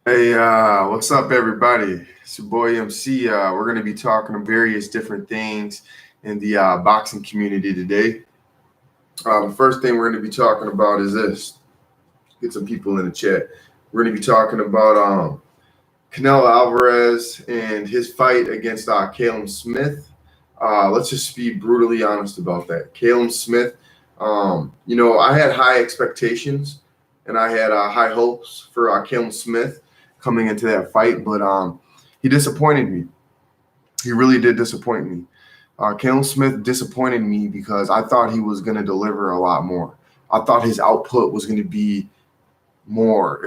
Hey, what's up, everybody? It's your boy MC. We're going to be talking of various different things in the boxing community today. The first thing we're going to be talking about is this. Get some people in the chat. We're going to be talking about Canelo Alvarez and his fight against Callum Smith. Let's just be brutally honest about that. Callum Smith, I had high expectations and I had high hopes for Callum Smith coming into that fight, but he disappointed me. He really did disappoint me. Callum Smith disappointed me because I thought he was going to deliver a lot more. I thought his output was going to be more.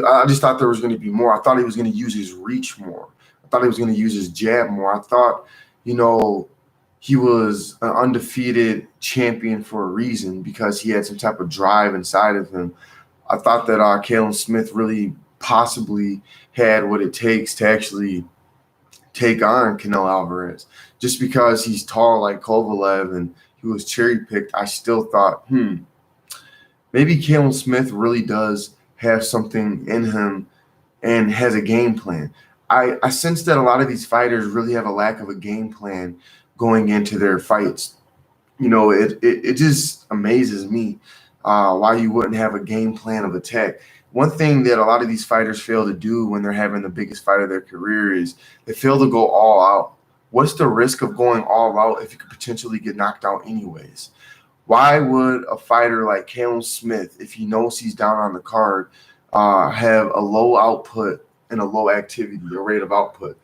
I just thought there was going to be more. I thought he was going to use his reach more. I thought he was going to use his jab more. I thought, you know, he was an undefeated champion for a reason because he had some type of drive inside of him. I thought that Callum Smith really possibly had what it takes to actually take on Canelo Alvarez. Just because he's tall like Kovalev and he was cherry picked, I still thought, maybe Callum Smith really does have something in him and has a game plan. I sense that a lot of these fighters really have a lack of a game plan going into their fights. It just amazes me why you wouldn't have a game plan of attack. One thing that a lot of these fighters fail to do when they're having the biggest fight of their career is they fail to go all out. What's the risk of going all out if you could potentially get knocked out anyways? Why would a fighter like Callum Smith, if he knows he's down on the card, have a low output and a low activity, a rate of output?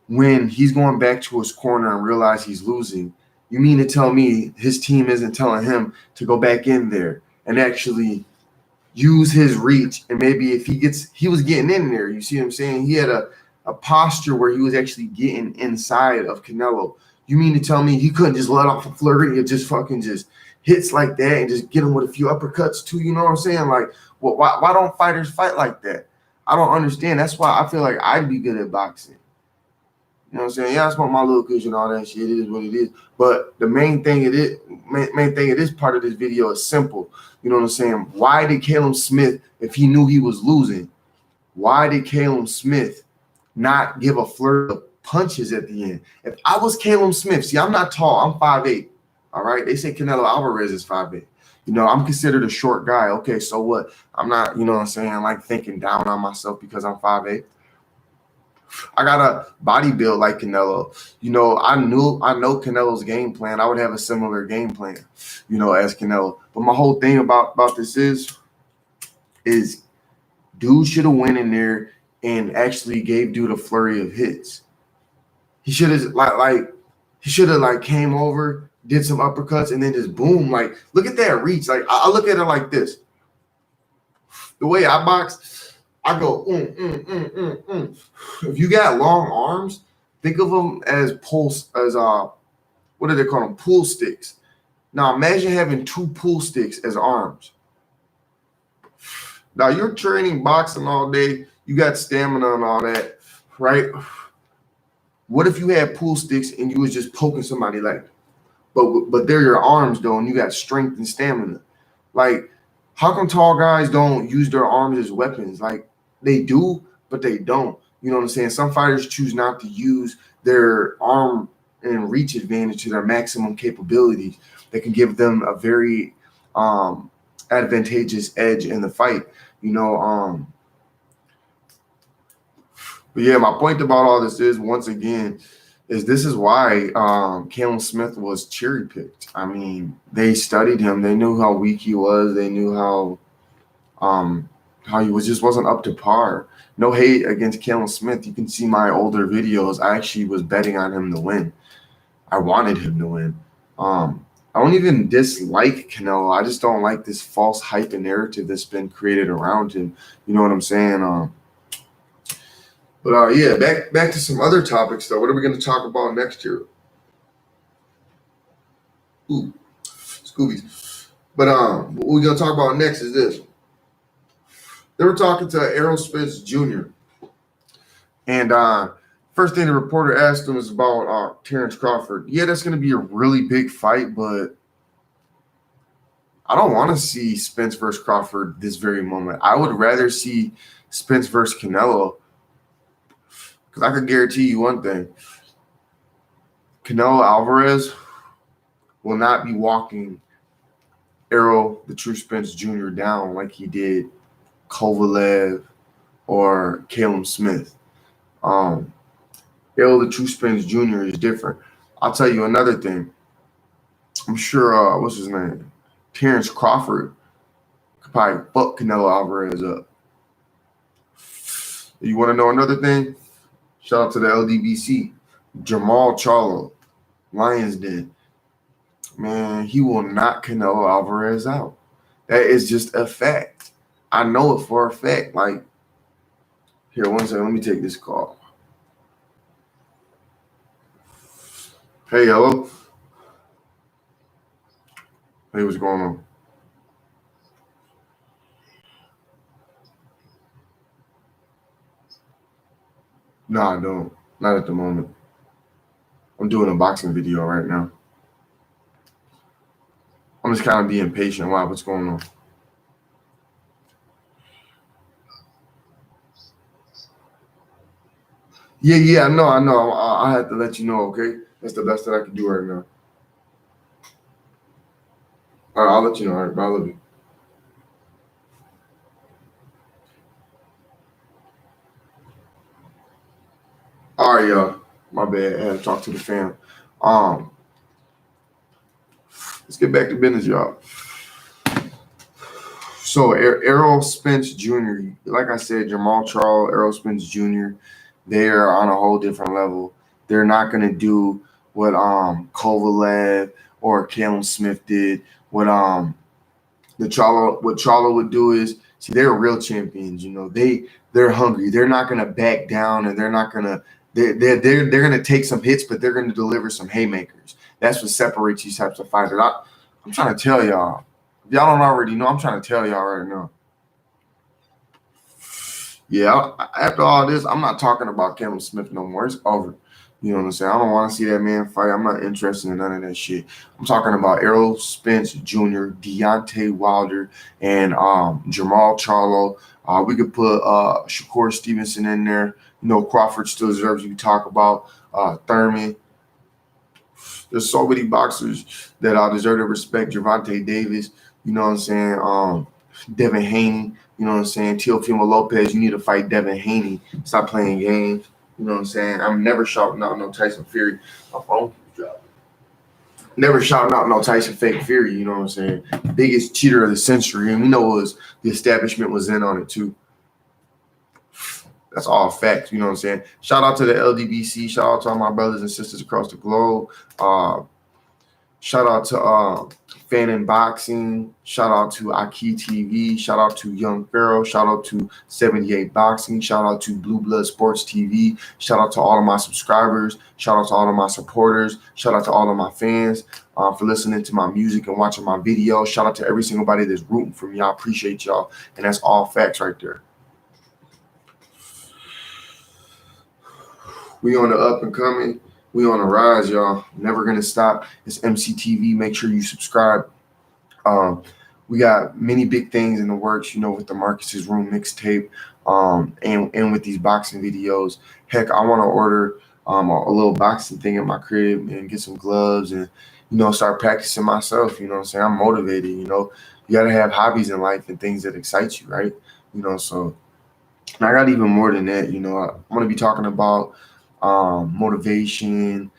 When he's going back to his corner and realize he's losing, you mean to tell me his team isn't telling him to go back in there and actually use his reach? And maybe if he was getting in there, you see what I'm saying? He had a posture where he was actually getting inside of Canelo. You mean to tell me he couldn't just let off a flurry and just fucking just hits like that and just get him with a few uppercuts too? You know what I'm saying? Like, why don't fighters fight like that? I don't understand. That's why I feel like I'd be good at boxing. You know what I'm saying? Yeah, I smoke my little kush and all that shit. It is what it is. But the main thing it is part of this video is simple. You know what I'm saying? Why did Callum Smith, if he knew he was losing, why did Callum Smith not give a flurry of punches at the end? If I was Callum Smith, see, I'm not tall. I'm 5'8". All right. They say Canelo Alvarez is 5'8". I'm considered a short guy. Okay, so what? I'm not, you know what I'm saying, like thinking down on myself because I'm 5'8". I got a body build like Canelo. I know Canelo's game plan. I would have a similar game plan, as Canelo. But my whole thing about this is dude should have went in there and actually gave dude a flurry of hits. He should have like came over, did some uppercuts, and then just boom. Like, look at that reach. Like, I look at it like this. The way I box, I go, If you got long arms, think of them as what do they call them? Pool sticks. Now imagine having two pool sticks as arms. Now you're training boxing all day, you got stamina and all that, right? What if you had pool sticks and you was just poking somebody like, but they're your arms though, and you got strength and stamina? Like, how come tall guys don't use their arms as weapons? Like, they do, but they don't. You know what I'm saying? Some fighters choose not to use their arm and reach advantage to their maximum capabilities that can give them a very advantageous edge in the fight. But yeah, my point about all this is, once again, this is why Callum Smith was cherry picked. I mean, they studied him. They knew how weak he was. They knew how he wasn't up to par. No hate against Callum Smith. You can see my older videos. I actually was betting on him to win. I wanted him to win. I don't even dislike Canelo. I just don't like this false hype and narrative that's been created around him. You know what I'm saying? But yeah, back to some other topics though. What are we going to talk about next year? Ooh, Scoobies. But what we're going to talk about next is this. They were talking to Errol Spence Jr. And first thing the reporter asked him was about Terrence Crawford. Yeah, that's going to be a really big fight, but I don't want to see Spence versus Crawford this very moment. I would rather see Spence versus Canelo, because I can guarantee you one thing. Canelo Alvarez will not be walking Errol the True Spence Jr. down like he did Kovalev or Callum Smith. Errol the True Spence Jr. is different. I'll tell you another thing. I'm sure, what's his name? Terrence Crawford could probably fuck Canelo Alvarez up. You want to know another thing? Shout out to the LDBC. Jamal Charlo, Lions Den. Man, he will knock Canelo Alvarez out. That is just a fact. I know it for a fact. Like, here, one second. Let me take this call. Hey, hello. Hey, what's going on? No, I don't. Not at the moment. I'm doing a boxing video right now. I'm just kind of being patient. Why? What's going on? Yeah, I know. I have to let you know, okay? That's the best that I can do right now. All right, I'll let you know. All right, bye, I love you. All right, y'all. My bad. I had to talk to the fam. Um, let's get back to business, y'all. So Errol Spence Jr., like I said, Jamal Charles, Errol Spence Jr., they're on a whole different level. They're not gonna do what Kovalev or Callum Smith did. What Charlo would do is, see, they're real champions. You know, they're hungry. They're not gonna back down, and they're not gonna they're gonna take some hits, but they're gonna deliver some haymakers. That's what separates these types of fighters. I'm trying to tell y'all. If y'all don't already know, I'm trying to tell y'all right now. Yeah, after all this, I'm not talking about Callum Smith no more. It's over. You know what I'm saying? I don't want to see that man fight. I'm not interested in none of that shit. I'm talking about Errol Spence Jr., Deontay Wilder, and Jamal Charlo. We could put Shakur Stevenson in there. You know, Crawford still deserves to be talked about. Thurman. There's so many boxers that deserve to respect. Gervonta Davis. You know what I'm saying? Devin Haney. You know what I'm saying? Teofimo Lopez, you need to fight Devin Haney. Stop playing games. You know what I'm saying? I'm never shouting out no Tyson Fury. My phone dropped. Never shouting out no Tyson fake Fury. You know what I'm saying? Biggest cheater of the century. And we know the establishment was in on it too. That's all facts. You know what I'm saying? Shout out to the LDBC. Shout out to all my brothers and sisters across the globe. Shout out to Fan and Boxing. Shout out to Aki TV. Shout out to Young Pharaoh. Shout out to 78 Boxing. Shout out to Blue Blood Sports TV. Shout out to all of my subscribers. Shout out to all of my supporters. Shout out to all of my fans for listening to my music and watching my videos. Shout out to every single body that's rooting for me. I appreciate y'all. And that's all facts right there. We on the up and coming. We on the rise, y'all. Never gonna stop. It's MCTV. Make sure you subscribe. We got many big things in the works, you know, with the Marcus's Room mixtape, and with these boxing videos. Heck, I want to order a little boxing thing in my crib and get some gloves and, you know, start practicing myself. You know what I'm saying? I'm motivated. You know, you gotta have hobbies in life and things that excite you, right? You know, so and I got even more than that. You know, I'm gonna be talking about motivation,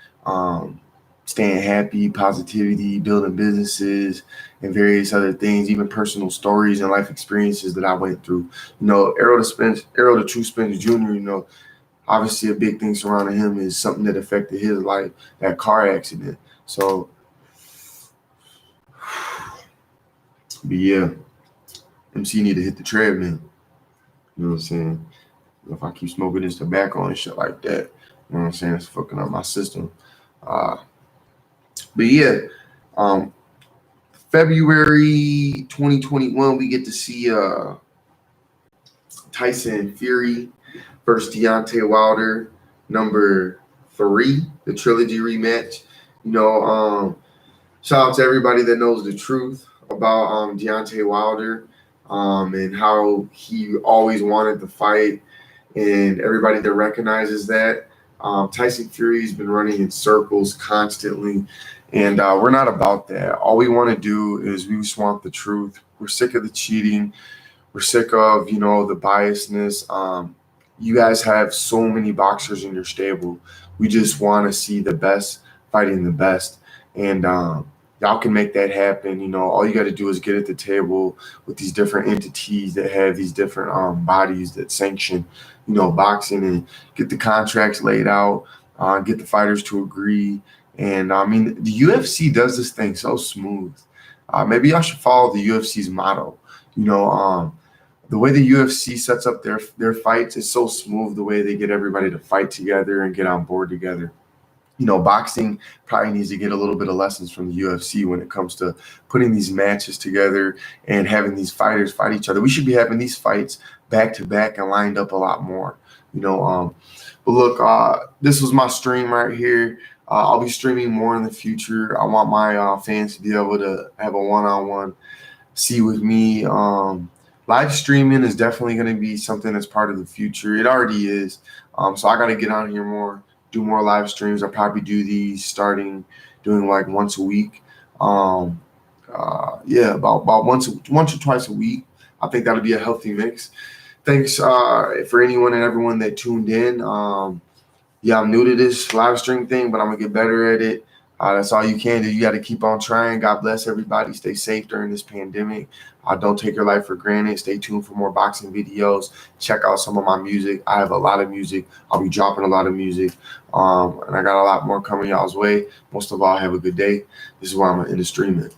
staying happy, positivity, building businesses, and various other things, even personal stories and life experiences that I went through. You know, Errol the True Spence Jr., you know, obviously a big thing surrounding him is something that affected his life, that car accident. So, but yeah, MC need to hit the treadmill. You know what I'm saying? If I keep smoking this tobacco and shit like that, you know what I'm saying? It's fucking up my system. But yeah, February 2021, we get to see Tyson Fury versus Deontay Wilder, number 3, the trilogy rematch. You know, shout out to everybody that knows the truth. about Deontay Wilder and how he always wanted to fight, and everybody that recognizes that. Tyson Fury's been running in circles constantly, and we're not about that. All we want to do is we just want the truth. We're sick of the cheating. We're sick of, the biasness. You guys have so many boxers in your stable. We just want to see the best fighting the best. And y'all can make that happen. All you got to do is get at the table with these different entities that have these different bodies that sanction, boxing, and get the contracts laid out, get the fighters to agree. And I mean, the UFC does this thing so smooth. Maybe y'all should follow the UFC's motto. The way the UFC sets up their fights is so smooth. The way they get everybody to fight together and get on board together. Boxing probably needs to get a little bit of lessons from the UFC when it comes to putting these matches together and having these fighters fight each other. We should be having these fights back to back and lined up a lot more. But look, this was my stream right here. I'll be streaming more in the future. I want my fans to be able to have a one-on-one see with me. Live streaming is definitely going to be something that's part of the future. It already is. So I got to get on here more, do more live streams. I'll probably do these starting doing like once a week. About once or twice a week. I think that'll be a healthy mix. Thanks for anyone and everyone that tuned in. I'm new to this live stream thing, but I'm going to get better at it. That's all you can do. You got to keep on trying. God bless everybody. Stay safe during this pandemic. Don't take your life for granted. Stay tuned for more boxing videos. Check out some of my music. I have a lot of music. I'll be dropping a lot of music. And I got a lot more coming y'all's way. Most of all, have a good day. This is where I'm going to end the stream at.